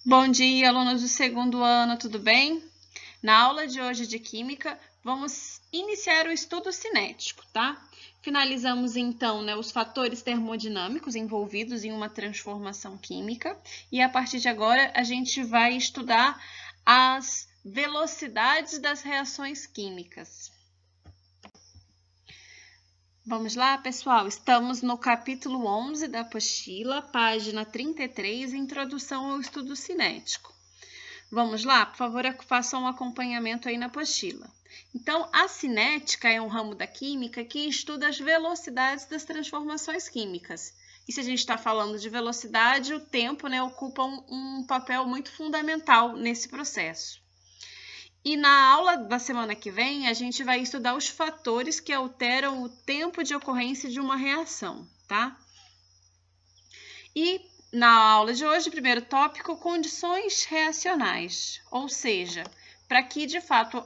Bom dia, alunos do segundo ano, tudo bem? Na aula de hoje de Química, vamos iniciar o estudo cinético, tá? Finalizamos então, os fatores termodinâmicos envolvidos em uma transformação química e a partir de agora a gente vai estudar as velocidades das reações químicas. Vamos lá, pessoal? Estamos no capítulo 11 da apostila, página 33, Introdução ao Estudo Cinético. Vamos lá? Por favor, façam um acompanhamento aí na apostila. Então, a cinética é um ramo da química que estuda as velocidades das transformações químicas. E se a gente está falando de velocidade, o tempo, ocupa um papel muito fundamental nesse processo. E na aula da semana que vem, a gente vai estudar os fatores que alteram o tempo de ocorrência de uma reação, tá? E na aula de hoje, primeiro tópico, condições reacionais, ou seja, para que de fato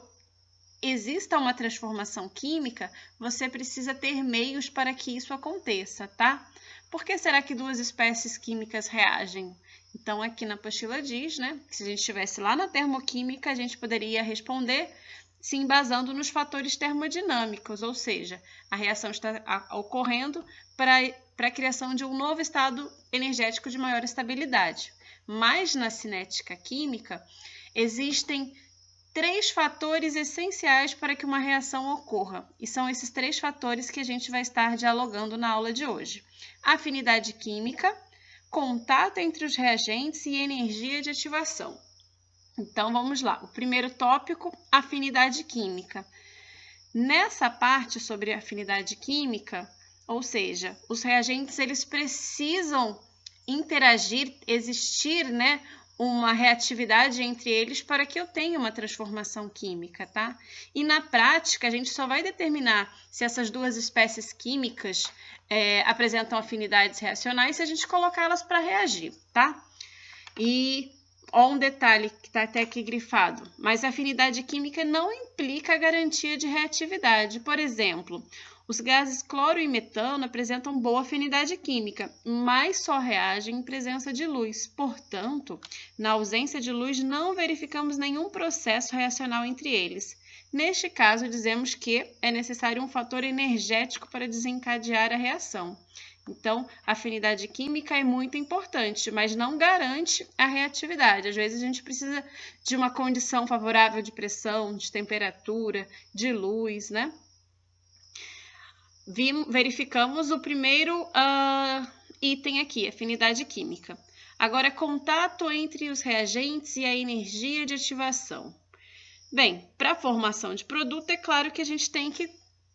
exista uma transformação química, você precisa ter meios para que isso aconteça, tá? Por que será que duas espécies químicas reagem? Então, aqui na apostila diz, que se a gente estivesse lá na termoquímica, a gente poderia responder se embasando nos fatores termodinâmicos, ou seja, a reação está ocorrendo para a criação de um novo estado energético de maior estabilidade. Mas na cinética química, existem 3 fatores essenciais para que uma reação ocorra, e são esses 3 fatores que a gente vai estar dialogando na aula de hoje. Afinidade química, contato entre os reagentes e energia de ativação. Então, vamos lá. O primeiro tópico, afinidade química. Nessa parte sobre afinidade química, ou seja, os reagentes eles precisam interagir, existir, uma reatividade entre eles para que eu tenha uma transformação química, tá? E na prática, a gente só vai determinar se essas duas espécies químicas apresentam afinidades reacionais se a gente colocar elas para reagir, tá? E um detalhe que está até aqui grifado, mas a afinidade química não implica a garantia de reatividade. Por exemplo, os gases cloro e metano apresentam boa afinidade química, mas só reagem em presença de luz. Portanto, na ausência de luz, não verificamos nenhum processo reacional entre eles. Neste caso, dizemos que é necessário um fator energético para desencadear a reação. Então, a afinidade química é muito importante, mas não garante a reatividade. Às vezes, a gente precisa de uma condição favorável de pressão, de temperatura, de luz, Verificamos o primeiro item aqui, afinidade química. Agora, contato entre os reagentes e a energia de ativação. Bem, para a formação de produto, é claro que a gente tem que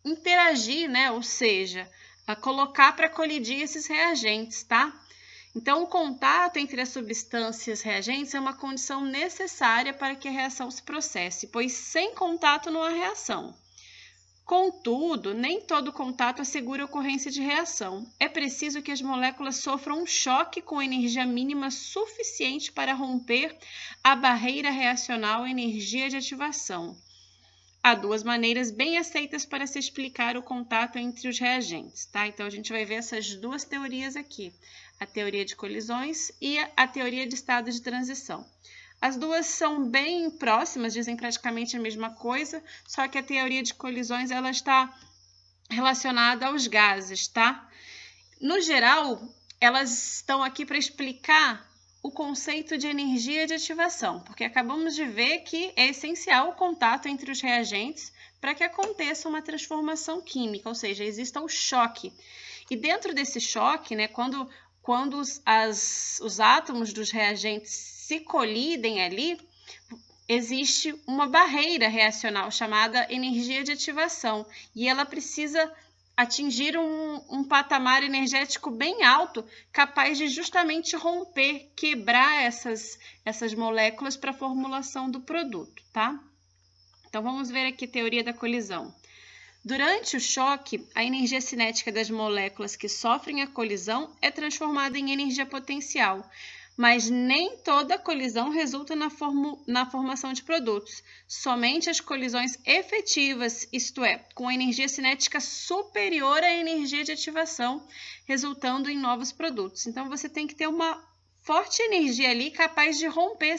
interagir, ou seja, a colocar para colidir esses reagentes, tá? Então, o contato entre as substâncias reagentes é uma condição necessária para que a reação se processe, pois sem contato não há reação. Contudo, nem todo contato assegura a ocorrência de reação. É preciso que as moléculas sofram um choque com energia mínima suficiente para romper a barreira reacional energia de ativação. Há 2 maneiras bem aceitas para se explicar o contato entre os reagentes, tá? Então, a gente vai ver essas 2 teorias aqui, a teoria de colisões e a teoria de estado de transição. As 2 são bem próximas, dizem praticamente a mesma coisa, só que a teoria de colisões ela está relacionada aos gases, tá? No geral, elas estão aqui para explicar o conceito de energia de ativação, porque acabamos de ver que é essencial o contato entre os reagentes para que aconteça uma transformação química, ou seja, exista o choque. E dentro desse choque, quando os átomos dos reagentes se colidem ali, existe uma barreira reacional chamada energia de ativação e ela precisa atingir um patamar energético bem alto, capaz de justamente romper, quebrar essas moléculas para a formulação do produto, tá? Então, vamos ver aqui a teoria da colisão. Durante o choque, a energia cinética das moléculas que sofrem a colisão é transformada em energia potencial, mas nem toda colisão resulta na formação de produtos. Somente as colisões efetivas, isto é, com energia cinética superior à energia de ativação, resultando em novos produtos. Então, você tem que ter uma forte energia ali capaz de romper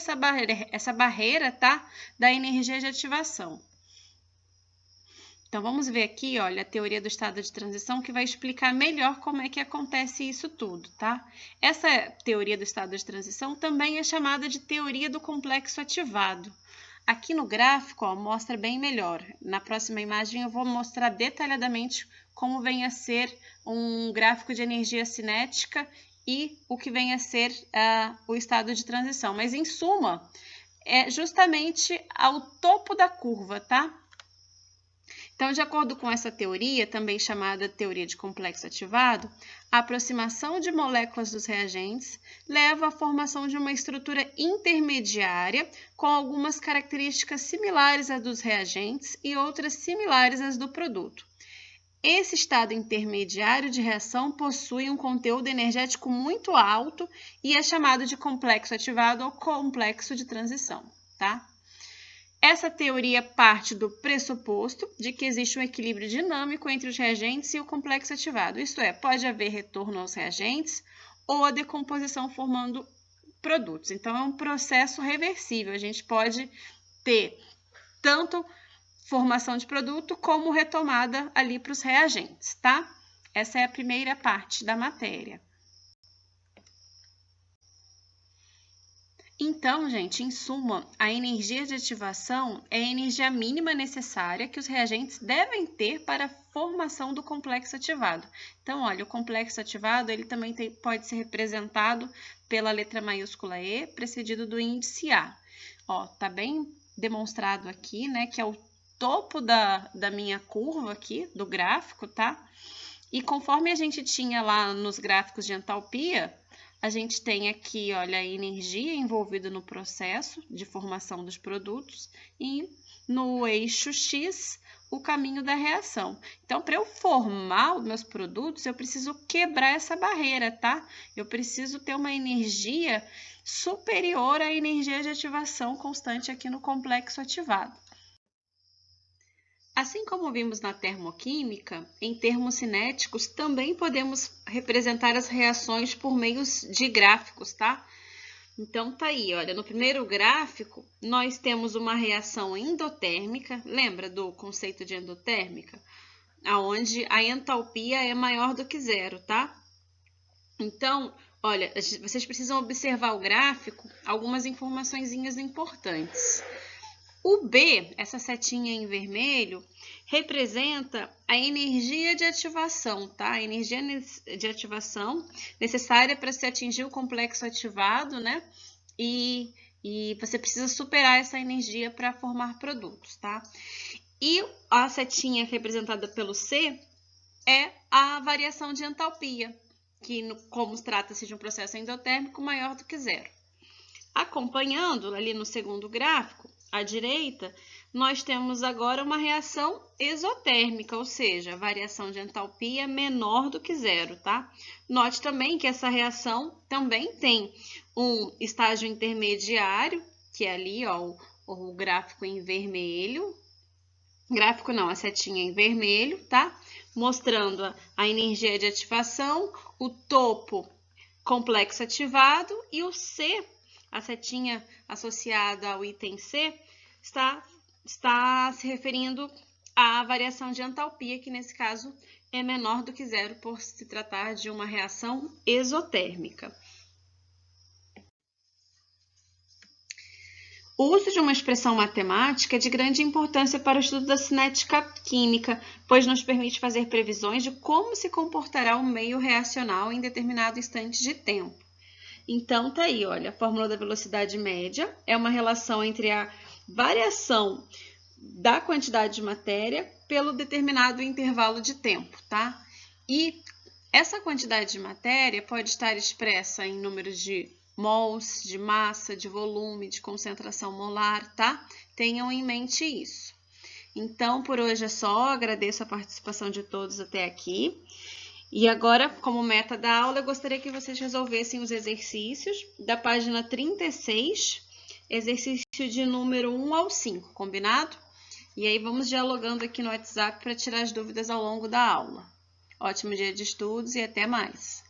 essa barreira, tá? Da energia de ativação. Então, vamos ver aqui, olha, a teoria do estado de transição que vai explicar melhor como é que acontece isso tudo, tá? Essa teoria do estado de transição também é chamada de teoria do complexo ativado. Aqui no gráfico, ó, mostra bem melhor. Na próxima imagem eu vou mostrar detalhadamente como vem a ser um gráfico de energia cinética e o que vem a ser o estado de transição. Mas, em suma, é justamente ao topo da curva, tá? Então, de acordo com essa teoria, também chamada teoria de complexo ativado, a aproximação de moléculas dos reagentes leva à formação de uma estrutura intermediária com algumas características similares às dos reagentes e outras similares às do produto. Esse estado intermediário de reação possui um conteúdo energético muito alto e é chamado de complexo ativado ou complexo de transição, tá? Essa teoria parte do pressuposto de que existe um equilíbrio dinâmico entre os reagentes e o complexo ativado. Isto é, pode haver retorno aos reagentes ou a decomposição formando produtos. Então, é um processo reversível. A gente pode ter tanto formação de produto como retomada ali para os reagentes, tá? Essa é a primeira parte da matéria. Então, gente, em suma, a energia de ativação é a energia mínima necessária que os reagentes devem ter para a formação do complexo ativado. Então, olha, o complexo ativado ele também pode ser representado pela letra maiúscula E, precedido do índice A. Ó, tá bem demonstrado aqui, né, que é o topo da minha curva aqui, do gráfico, tá? E conforme a gente tinha lá nos gráficos de entalpia, a gente tem aqui, olha, a energia envolvida no processo de formação dos produtos e no eixo X, o caminho da reação. Então, para eu formar os meus produtos, eu preciso quebrar essa barreira, tá? Eu preciso ter uma energia superior à energia de ativação constante aqui no complexo ativado. Assim como vimos na termoquímica, em termos cinéticos também podemos representar as reações por meios de gráficos, tá? Então, tá aí, olha, no primeiro gráfico, nós temos uma reação endotérmica, lembra do conceito de endotérmica? Onde a entalpia é maior do que zero, tá? Então, olha, vocês precisam observar o gráfico, algumas informaçõezinhas importantes. O B, essa setinha em vermelho, representa a energia de ativação, tá? A energia de ativação necessária para se atingir o complexo ativado, né? E você precisa superar essa energia para formar produtos, tá? E a setinha representada pelo C é a variação de entalpia, que como trata-se de um processo endotérmico maior do que zero. Acompanhando ali no segundo gráfico, à direita, nós temos agora uma reação exotérmica, ou seja, a variação de entalpia menor do que zero, tá? Note também que essa reação também tem um estágio intermediário, que é ali, ó, o gráfico em vermelho. Gráfico não, a setinha em vermelho, tá? Mostrando a energia de ativação, o topo complexo ativado e o C, a setinha associada ao item C, está se referindo à variação de entalpia, que nesse caso é menor do que zero, por se tratar de uma reação exotérmica. O uso de uma expressão matemática é de grande importância para o estudo da cinética química, pois nos permite fazer previsões de como se comportará o meio reacional em determinado instante de tempo. Então, tá aí, olha, a fórmula da velocidade média é uma relação entre a variação da quantidade de matéria pelo determinado intervalo de tempo, tá? E essa quantidade de matéria pode estar expressa em números de mols, de massa, de volume, de concentração molar, tá? Tenham em mente isso. Então, por hoje é só, agradeço a participação de todos até aqui. E agora, como meta da aula, eu gostaria que vocês resolvessem os exercícios da página 36, exercício de número 1 ao 5, combinado? E aí vamos dialogando aqui no WhatsApp para tirar as dúvidas ao longo da aula. Ótimo dia de estudos e até mais!